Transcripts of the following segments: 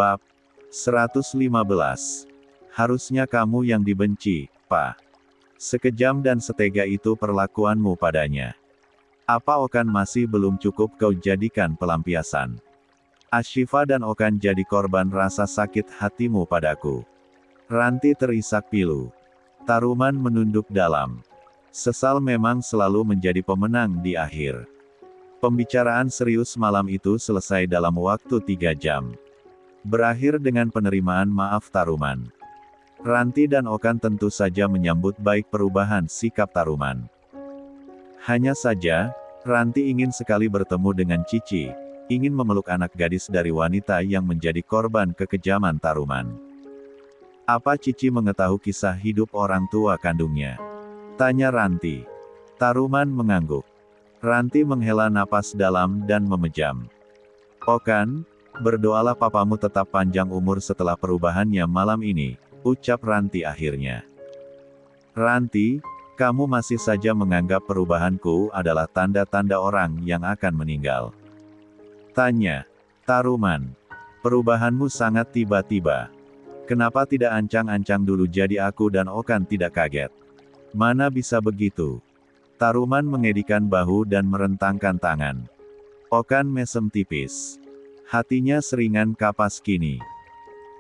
Bab 115. Harusnya kamu yang dibenci, Pak. Sekejam dan setega itu perlakuanmu padanya. Apa Okan masih belum cukup kau jadikan pelampiasan? Ashifa dan Okan jadi korban rasa sakit hatimu padaku. Ranti terisak pilu. Taruman menunduk dalam. Sesal memang selalu menjadi pemenang di akhir. Pembicaraan serius malam itu selesai dalam waktu 3 jam. Berakhir dengan penerimaan maaf Taruman. Ranti dan Okan tentu saja menyambut baik perubahan sikap Taruman. Hanya saja, Ranti ingin sekali bertemu dengan Cici, ingin memeluk anak gadis dari wanita yang menjadi korban kekejaman Taruman. Apa Cici mengetahui kisah hidup orang tua kandungnya? Tanya Ranti. Taruman mengangguk. Ranti menghela napas dalam dan memejam. Okan, berdoalah papamu tetap panjang umur setelah perubahannya malam ini, ucap Ranti akhirnya. Ranti, kamu masih saja menganggap perubahanku adalah tanda-tanda orang yang akan meninggal. Tanya. Taruman. Perubahanmu sangat tiba-tiba. Kenapa tidak ancang-ancang dulu jadi aku dan Okan tidak kaget? Mana bisa begitu? Taruman mengedikan bahu dan merentangkan tangan. Okan mesem tipis. Hatinya seringan kapas kini.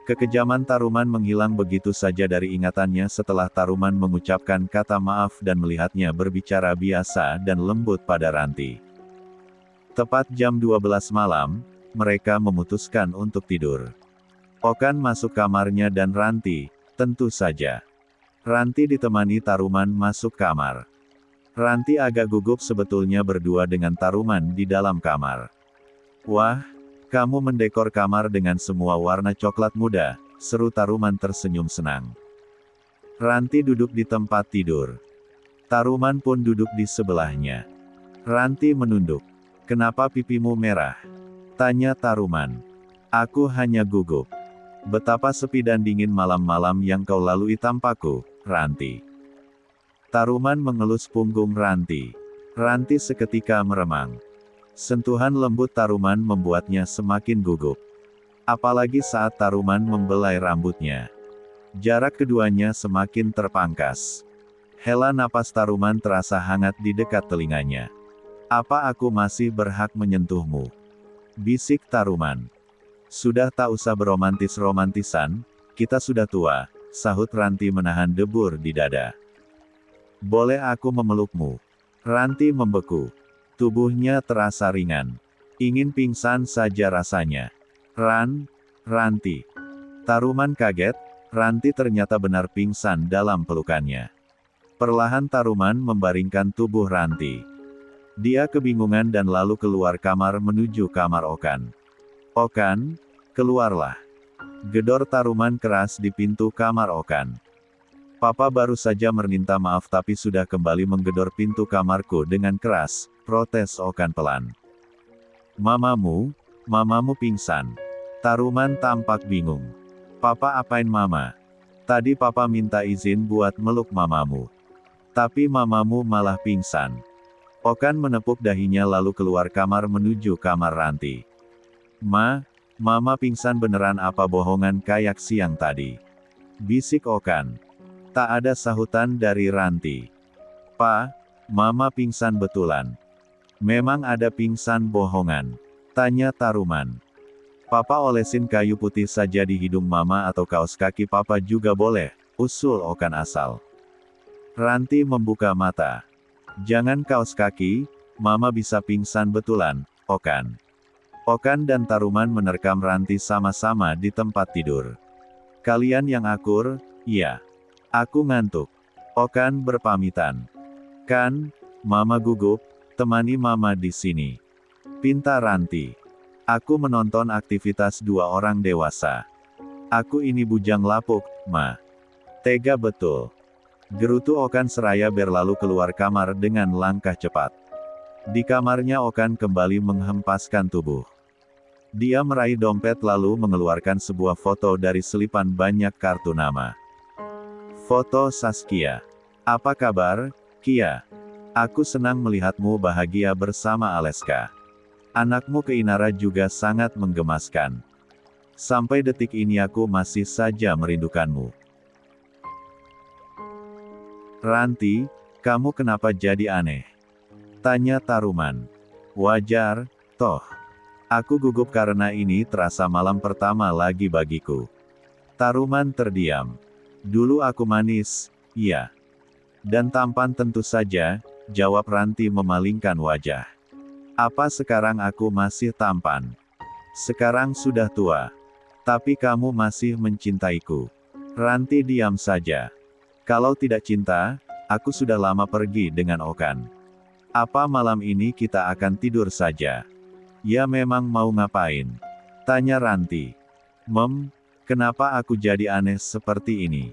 Kekejaman Taruman menghilang begitu saja dari ingatannya setelah Taruman mengucapkan kata maaf dan melihatnya berbicara biasa dan lembut pada Ranti. Tepat jam 12 malam, mereka memutuskan untuk tidur. Okan masuk kamarnya dan Ranti, tentu saja. Ranti ditemani Taruman masuk kamar. Ranti agak gugup sebetulnya berdua dengan Taruman di dalam kamar. Wah, kamu mendekor kamar dengan semua warna coklat muda, seru Taruman tersenyum senang. Ranti duduk di tempat tidur. Taruman pun duduk di sebelahnya. Ranti menunduk. Kenapa pipimu merah? Tanya Taruman. Aku hanya gugup. Betapa sepi dan dingin malam-malam yang kau lalui tanpaku, Ranti. Taruman mengelus punggung Ranti. Ranti seketika meremang. Sentuhan lembut Taruman membuatnya semakin gugup. Apalagi saat Taruman membelai rambutnya. Jarak keduanya semakin terpangkas. Hela napas Taruman terasa hangat di dekat telinganya. Apa aku masih berhak menyentuhmu? Bisik Taruman. Sudah tak usah beromantis-romantisan, kita sudah tua, sahut Ranti menahan debur di dada. Boleh aku memelukmu? Ranti membeku. Tubuhnya terasa ringan. Ingin pingsan saja rasanya. Ranti. Taruman kaget, Ranti ternyata benar pingsan dalam pelukannya. Perlahan Taruman membaringkan tubuh Ranti. Dia kebingungan dan lalu keluar kamar menuju kamar Okan. Okan, keluarlah. Gedor Taruman keras di pintu kamar Okan. Papa baru saja meminta maaf tapi sudah kembali menggedor pintu kamarku dengan keras, protes Okan pelan. Mamamu pingsan. Taruman tampak bingung. Papa apain mama? Tadi papa minta izin buat meluk mamamu. Tapi mamamu malah pingsan. Okan menepuk dahinya lalu keluar kamar menuju kamar Ranti. Mama pingsan beneran apa bohongan kayak siang tadi? Bisik Okan. Tak ada sahutan dari Ranti. Mama pingsan betulan. Memang ada pingsan bohongan? Tanya Taruman. Papa olesin kayu putih saja di hidung mama atau kaos kaki papa juga boleh, usul Okan asal. Ranti membuka mata. Jangan kaos kaki, mama bisa pingsan betulan, Okan. Okan dan Taruman menerkam Ranti sama-sama di tempat tidur. Kalian yang akur, iya. Aku ngantuk. Okan berpamitan. Kan, mama gugup, temani mama di sini. Pinta Ranti. Aku menonton aktivitas dua orang dewasa. Aku ini bujang lapuk, ma. Tega betul. Gerutu Okan seraya berlalu keluar kamar dengan langkah cepat. Di kamarnya Okan kembali menghempaskan tubuh. Dia meraih dompet lalu mengeluarkan sebuah foto dari selipan banyak kartu nama. Foto Saskia. Apa kabar, Kia? Aku senang melihatmu bahagia bersama Aleska. Anakmu Keinara juga sangat menggemaskan. Sampai detik ini aku masih saja merindukanmu. Ranti, kamu kenapa jadi aneh? Tanya Taruman. Wajar, toh. Aku gugup karena ini terasa malam pertama lagi bagiku. Taruman terdiam. Dulu aku manis, iya. Dan tampan tentu saja, jawab Ranti memalingkan wajah. Apa sekarang aku masih tampan? Sekarang sudah tua. Tapi kamu masih mencintaiku. Ranti diam saja. Kalau tidak cinta, aku sudah lama pergi dengan Okan. Apa malam ini kita akan tidur saja? Ya memang mau ngapain? Tanya Ranti. Kenapa aku jadi aneh seperti ini?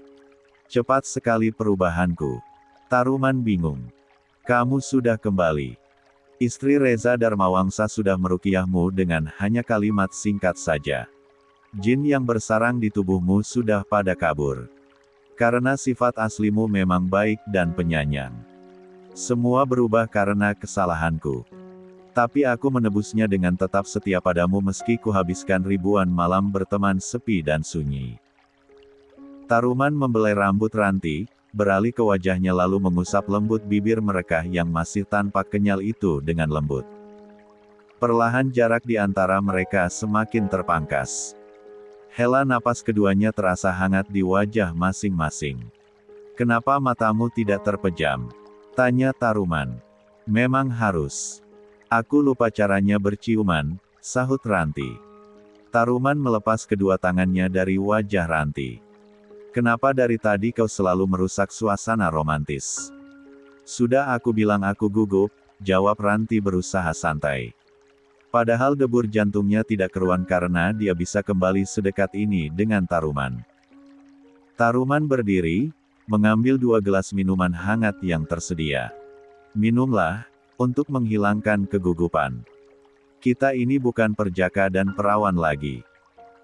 Cepat sekali perubahanku. Taruman bingung. Kamu sudah kembali. Istri Reza Darmawangsa sudah meruqyahmu dengan hanya kalimat singkat saja. Jin yang bersarang di tubuhmu sudah pada kabur. Karena sifat aslimu memang baik dan penyayang. Semua berubah karena kesalahanku. Tapi aku menebusnya dengan tetap setia padamu meski kuhabiskan ribuan malam berteman sepi dan sunyi. Taruman membelai rambut Ranti, beralih ke wajahnya lalu mengusap lembut bibir mereka yang masih tampak kenyal itu dengan lembut. Perlahan jarak di antara mereka semakin terpangkas. Hela napas keduanya terasa hangat di wajah masing-masing. Kenapa matamu tidak terpejam? Tanya Taruman. Memang harus. Aku lupa caranya berciuman, sahut Ranti. Taruman melepas kedua tangannya dari wajah Ranti. Kenapa dari tadi kau selalu merusak suasana romantis? Sudah aku bilang aku gugup, jawab Ranti berusaha santai. Padahal debur jantungnya tidak keruan karena dia bisa kembali sedekat ini dengan Taruman. Taruman berdiri, mengambil 2 gelas minuman hangat yang tersedia. Minumlah, untuk menghilangkan kegugupan. Kita ini bukan perjaka dan perawan lagi.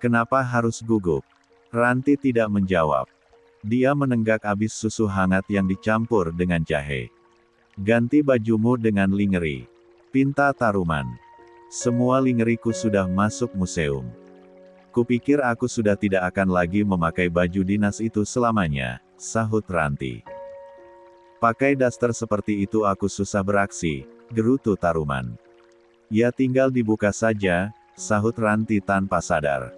Kenapa harus gugup? Ranti tidak menjawab. Dia menenggak habis susu hangat yang dicampur dengan jahe. Ganti bajumu dengan lingeri. Pinta Taruman. Semua lingeriku sudah masuk museum. Kupikir aku sudah tidak akan lagi memakai baju dinas itu selamanya, sahut Ranti. Pakai daster seperti itu aku susah beraksi, gerutu Taruman. Ya tinggal dibuka saja, sahut Ranti tanpa sadar.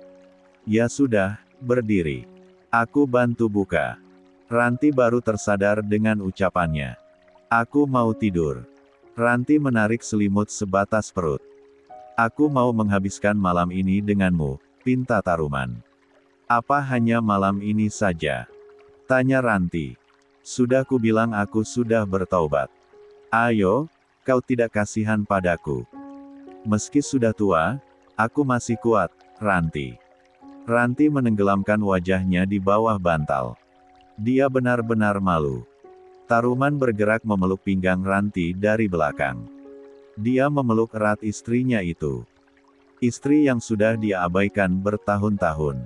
Ya sudah, berdiri. Aku bantu buka. Ranti baru tersadar dengan ucapannya. Aku mau tidur. Ranti menarik selimut sebatas perut. Aku mau menghabiskan malam ini denganmu, pinta Taruman. Apa hanya malam ini saja? Tanya Ranti. Sudah kubilang aku sudah bertaubat. Ayo, kau tidak kasihan padaku. Meski sudah tua, aku masih kuat, Ranti. Ranti menenggelamkan wajahnya di bawah bantal. Dia benar-benar malu. Taruman bergerak memeluk pinggang Ranti dari belakang. Dia memeluk erat istrinya itu. Istri yang sudah dia abaikan bertahun-tahun.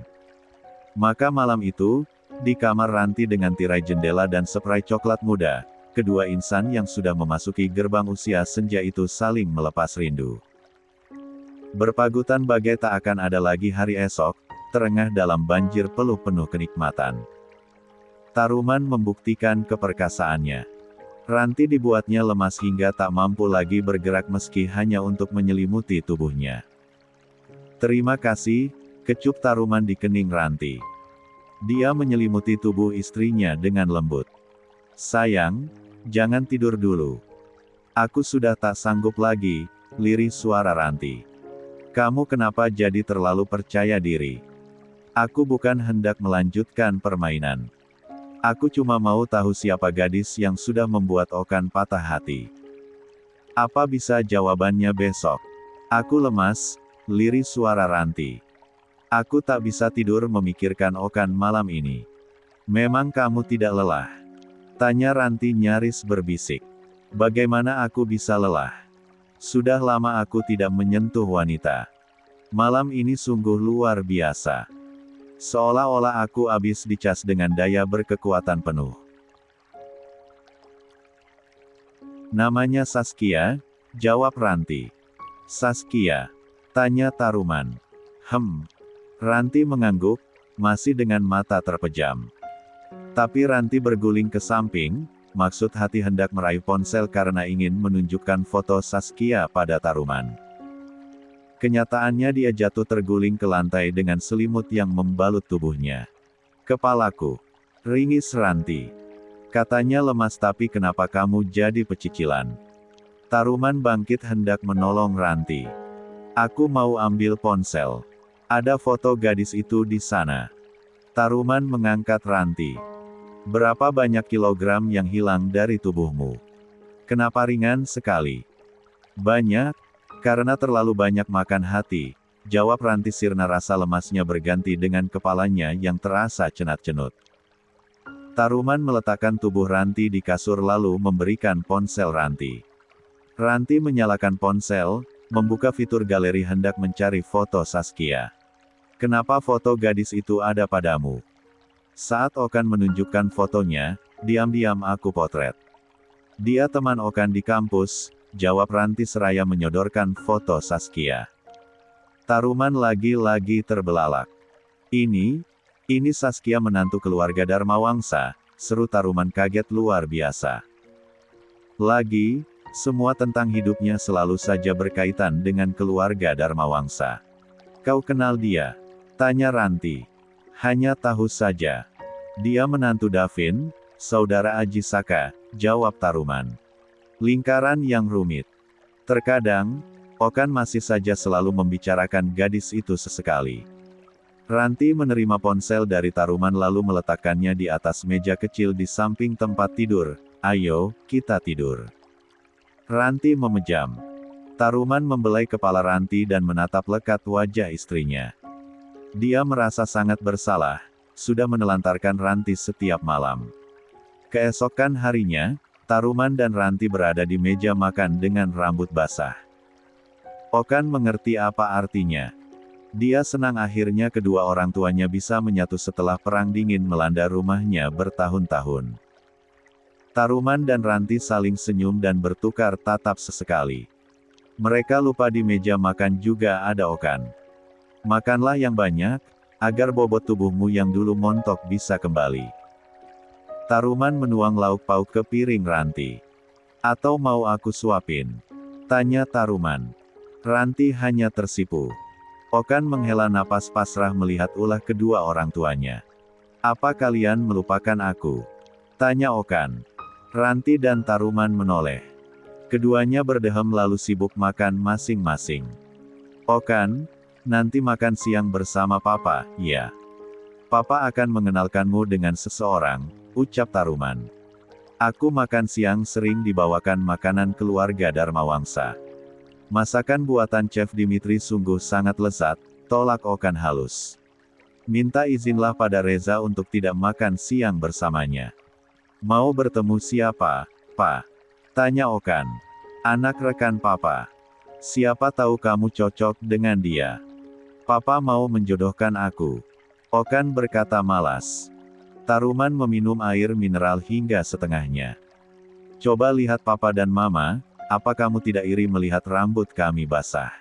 Maka malam itu, di kamar Ranti dengan tirai jendela dan spray coklat muda, kedua insan yang sudah memasuki gerbang usia senja itu saling melepas rindu. Berpagutan bagai tak akan ada lagi hari esok, terengah dalam banjir peluh penuh kenikmatan. Taruman membuktikan keperkasaannya. Ranti dibuatnya lemas hingga tak mampu lagi bergerak meski hanya untuk menyelimuti tubuhnya. Terima kasih, kecup Taruman di kening Ranti. Dia menyelimuti tubuh istrinya dengan lembut. Sayang, jangan tidur dulu. Aku sudah tak sanggup lagi, lirih suara Ranti. Kamu kenapa jadi terlalu percaya diri? Aku bukan hendak melanjutkan permainan. Aku cuma mau tahu siapa gadis yang sudah membuat Okan patah hati. Apa bisa jawabannya besok? Aku lemas, lirih suara Ranti. Aku tak bisa tidur memikirkan Okan malam ini. Memang kamu tidak lelah? Tanya Ranti nyaris berbisik. Bagaimana aku bisa lelah? Sudah lama aku tidak menyentuh wanita. Malam ini sungguh luar biasa. Seolah-olah aku habis dicas dengan daya berkekuatan penuh. Namanya Saskia, jawab Ranti. Saskia? Tanya Taruman. Ranti mengangguk, masih dengan mata terpejam. Tapi Ranti berguling ke samping, maksud hati hendak meraih ponsel karena ingin menunjukkan foto Saskia pada Taruman. Kenyataannya dia jatuh terguling ke lantai dengan selimut yang membalut tubuhnya. Kepalaku. Ringis Ranti. Katanya lemas, tapi kenapa kamu jadi pecicilan? Taruman bangkit hendak menolong Ranti. Aku mau ambil ponsel. Ada foto gadis itu di sana. Taruman mengangkat Ranti. Berapa banyak kilogram yang hilang dari tubuhmu? Kenapa ringan sekali? Banyak, karena terlalu banyak makan hati, jawab Ranti sirna, rasa lemasnya berganti dengan kepalanya yang terasa cenat-cenut. Taruman meletakkan tubuh Ranti di kasur lalu memberikan ponsel Ranti. Ranti menyalakan ponsel, membuka fitur galeri hendak mencari foto Saskia. Kenapa foto gadis itu ada padamu? Saat Okan menunjukkan fotonya, diam-diam aku potret. Dia teman Okan di kampus, jawab Ranti seraya menyodorkan foto Saskia. Taruman lagi-lagi terbelalak. Ini Saskia menantu keluarga Darmawangsa, seru Taruman kaget luar biasa. Lagi, semua tentang hidupnya selalu saja berkaitan dengan keluarga Darmawangsa. Kau kenal dia? Tanya Ranti. Hanya tahu saja. Dia menantu Davin, saudara Aji Saka, jawab Taruman. Lingkaran yang rumit. Terkadang, Okan masih saja selalu membicarakan gadis itu sesekali. Ranti menerima ponsel dari Taruman lalu meletakkannya di atas meja kecil di samping tempat tidur. Ayo, kita tidur. Ranti memejam. Taruman membelai kepala Ranti dan menatap lekat wajah istrinya. Dia merasa sangat bersalah, sudah menelantarkan Ranti setiap malam. Keesokan harinya, Taruman dan Ranti berada di meja makan dengan rambut basah. Okan mengerti apa artinya. Dia senang akhirnya kedua orang tuanya bisa menyatu setelah perang dingin melanda rumahnya bertahun-tahun. Taruman dan Ranti saling senyum dan bertukar tatap sesekali. Mereka lupa di meja makan juga ada Okan. Makanlah yang banyak, agar bobot tubuhmu yang dulu montok bisa kembali. Taruman menuang lauk pauk ke piring Ranti. Atau mau aku suapin? Tanya Taruman. Ranti hanya tersipu. Okan menghela napas pasrah melihat ulah kedua orang tuanya. Apa kalian melupakan aku? Tanya Okan. Ranti dan Taruman menoleh. Keduanya berdehem lalu sibuk makan masing-masing. Okan, nanti makan siang bersama Papa, ya. Papa akan mengenalkanmu dengan seseorang, ucap Taruman. Aku makan siang sering dibawakan makanan keluarga Darmawangsa. Masakan buatan Chef Dimitri sungguh sangat lezat, tolak Okan halus. Minta izinlah pada Reza untuk tidak makan siang bersamanya. Mau bertemu siapa, Pak? Tanya Okan. Anak rekan Papa. Siapa tahu kamu cocok dengan dia. Papa mau menjodohkan aku. Okan berkata malas. Taruman meminum air mineral hingga setengahnya. Coba lihat Papa dan Mama, apa kamu tidak iri melihat rambut kami basah?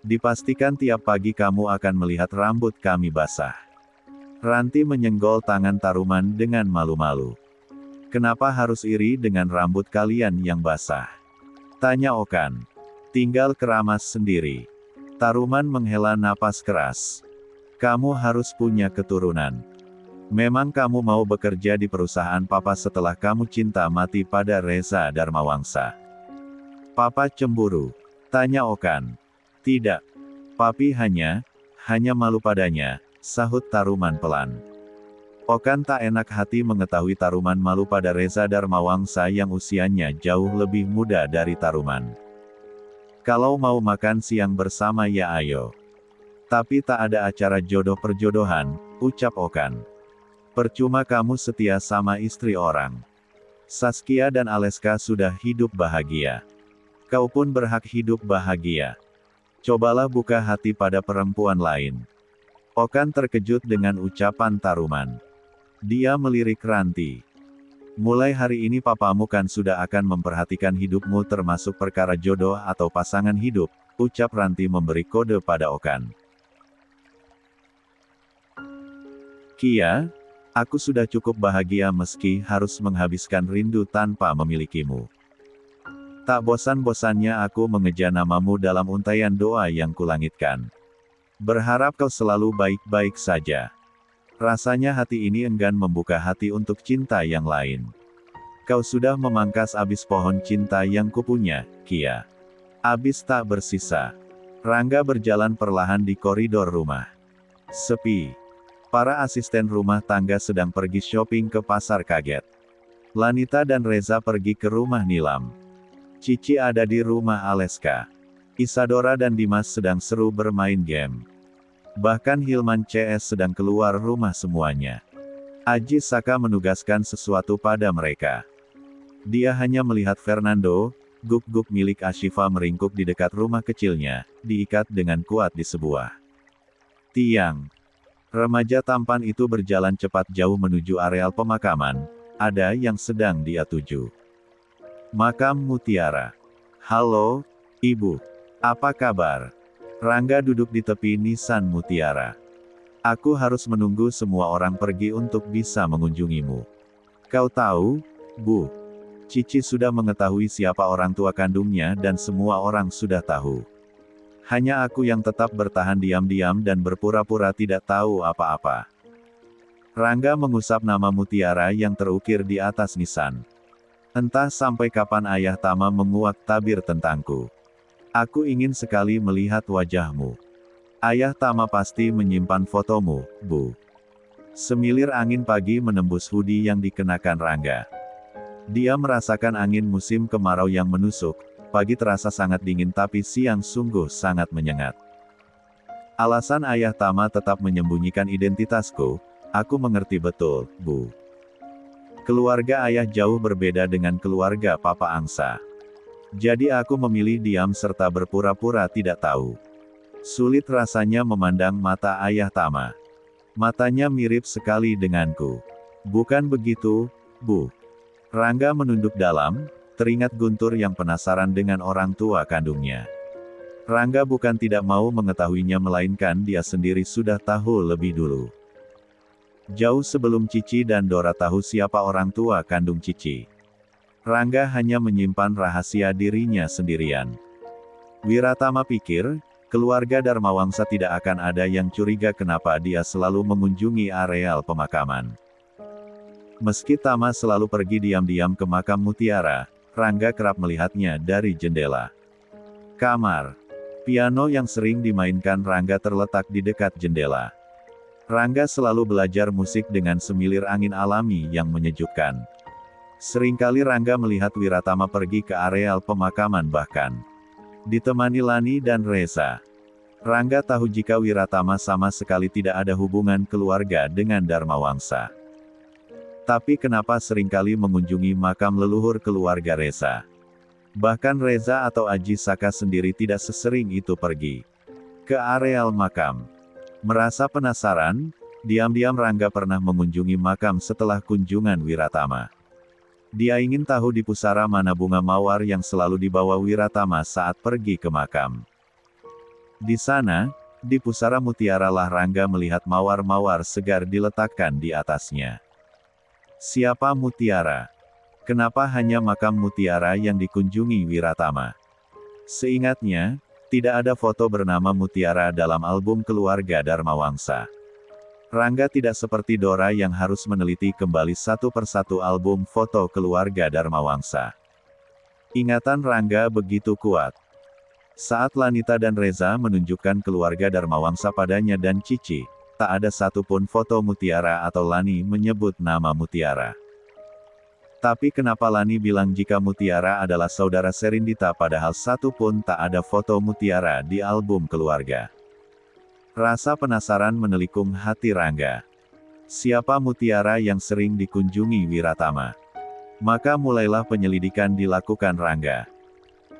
Dipastikan tiap pagi kamu akan melihat rambut kami basah. Ranti menyenggol tangan Taruman dengan malu-malu. Kenapa harus iri dengan rambut kalian yang basah? Tanya Okan. Tinggal keramas sendiri. Taruman menghela napas keras. Kamu harus punya keturunan. Memang kamu mau bekerja di perusahaan Papa setelah kamu cinta mati pada Reza Darmawangsa? Papa cemburu? Tanya Okan. Tidak. Papi hanya malu padanya, sahut Taruman pelan. Okan tak enak hati mengetahui Taruman malu pada Reza Darmawangsa yang usianya jauh lebih muda dari Taruman. Kalau mau makan siang bersama ya ayo. Tapi tak ada acara jodoh perjodohan, ucap Okan. Percuma kamu setia sama istri orang. Saskia dan Aleska sudah hidup bahagia. Kau pun berhak hidup bahagia. Cobalah buka hati pada perempuan lain. Okan terkejut dengan ucapan Taruman. Dia melirik Ranti. Mulai hari ini papamu kan sudah akan memperhatikan hidupmu termasuk perkara jodoh atau pasangan hidup, ucap Ranti memberi kode pada Okan. Kia, aku sudah cukup bahagia meski harus menghabiskan rindu tanpa memilikimu. Tak bosan-bosannya aku mengeja namamu dalam untaian doa yang kulangitkan. Berharap kau selalu baik-baik saja. Rasanya hati ini enggan membuka hati untuk cinta yang lain. Kau sudah memangkas abis pohon cinta yang kupunya, Kia. Abis tak bersisa. Rangga berjalan perlahan di koridor rumah. Sepi. Para asisten rumah tangga sedang pergi shopping ke pasar kaget. Lanita dan Reza pergi ke rumah Nilam. Cici ada di rumah Aleska. Isadora dan Dimas sedang seru bermain game. Bahkan Hilman CS sedang keluar rumah semuanya. Aji Saka menugaskan sesuatu pada mereka. Dia hanya melihat Fernando, guk-guk milik Ashifa meringkuk di dekat rumah kecilnya, diikat dengan kuat di sebuah tiang. Remaja tampan itu berjalan cepat jauh menuju areal pemakaman, ada yang sedang dia tuju. Makam Mutiara. Halo, Ibu. Apa kabar? Rangga duduk di tepi nisan Mutiara. Aku harus menunggu semua orang pergi untuk bisa mengunjungimu. Kau tahu, Bu? Cici sudah mengetahui siapa orang tua kandungnya dan semua orang sudah tahu. Hanya aku yang tetap bertahan diam-diam dan berpura-pura tidak tahu apa-apa. Rangga mengusap nama Mutiara yang terukir di atas nisan. Entah sampai kapan ayah Tama menguak tabir tentangku. Aku ingin sekali melihat wajahmu. Ayah Tama pasti menyimpan fotomu, Bu. Semilir angin pagi menembus hoodie yang dikenakan Rangga. Dia merasakan angin musim kemarau yang menusuk, pagi terasa sangat dingin tapi siang sungguh sangat menyengat. Alasan ayah Tama tetap menyembunyikan identitasku, aku mengerti betul, Bu. Keluarga ayah jauh berbeda dengan keluarga Papa Angsa. Jadi aku memilih diam serta berpura-pura tidak tahu. Sulit rasanya memandang mata ayah Tama. Matanya mirip sekali denganku. Bukan begitu, Bu? Rangga menunduk dalam, teringat Guntur yang penasaran dengan orang tua kandungnya. Rangga bukan tidak mau mengetahuinya melainkan dia sendiri sudah tahu lebih dulu. Jauh sebelum Cici dan Dora tahu siapa orang tua kandung Cici. Rangga hanya menyimpan rahasia dirinya sendirian. Wiratama pikir, keluarga Darmawangsa tidak akan ada yang curiga kenapa dia selalu mengunjungi areal pemakaman. Meski Tama selalu pergi diam-diam ke makam Mutiara, Rangga kerap melihatnya dari jendela. Kamar. Piano yang sering dimainkan Rangga terletak di dekat jendela. Rangga selalu belajar musik dengan semilir angin alami yang menyejukkan. Seringkali Rangga melihat Wiratama pergi ke areal pemakaman bahkan ditemani Lani dan Reza. Rangga tahu jika Wiratama sama sekali tidak ada hubungan keluarga dengan Darmawangsa. Tapi kenapa seringkali mengunjungi makam leluhur keluarga Reza? Bahkan Reza atau Aji Saka sendiri tidak sesering itu pergi ke areal makam. Merasa penasaran, diam-diam Rangga pernah mengunjungi makam setelah kunjungan Wiratama. Dia ingin tahu di pusara mana bunga mawar yang selalu dibawa Wiratama saat pergi ke makam. Di sana, di pusara Mutiara lah Rangga melihat mawar-mawar segar diletakkan di atasnya. Siapa Mutiara? Kenapa hanya makam Mutiara yang dikunjungi Wiratama? Seingatnya, tidak ada foto bernama Mutiara dalam album keluarga Darmawangsa. Rangga tidak seperti Dora yang harus meneliti kembali satu persatu album foto keluarga Darmawangsa. Ingatan Rangga begitu kuat. Saat Lanita dan Reza menunjukkan keluarga Darmawangsa padanya dan Cici, tak ada satupun foto Mutiara atau Lani menyebut nama Mutiara. Tapi kenapa Lani bilang jika Mutiara adalah saudara Serindita padahal satupun tak ada foto Mutiara di album keluarga? Rasa penasaran menelikung hati Rangga. Siapa Mutiara yang sering dikunjungi Wiratama? Maka mulailah penyelidikan dilakukan Rangga.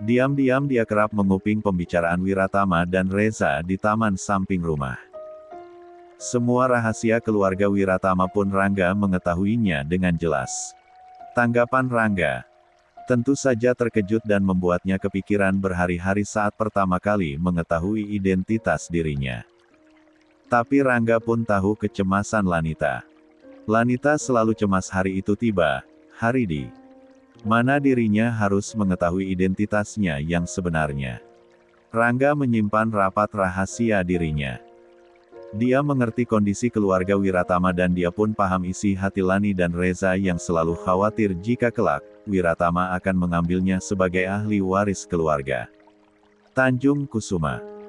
Diam-diam dia kerap menguping pembicaraan Wiratama dan Reza di taman samping rumah. Semua rahasia keluarga Wiratama pun Rangga mengetahuinya dengan jelas. Tanggapan Rangga tentu saja terkejut dan membuatnya kepikiran berhari-hari saat pertama kali mengetahui identitas dirinya. Tapi Rangga pun tahu kecemasan Lanita. Lanita selalu cemas hari itu tiba, hari di mana dirinya harus mengetahui identitasnya yang sebenarnya. Rangga menyimpan rapat rahasia dirinya. Dia mengerti kondisi keluarga Wiratama dan dia pun paham isi hati Lani dan Reza yang selalu khawatir jika kelak, Wiratama akan mengambilnya sebagai ahli waris keluarga. Tanjung Kusuma.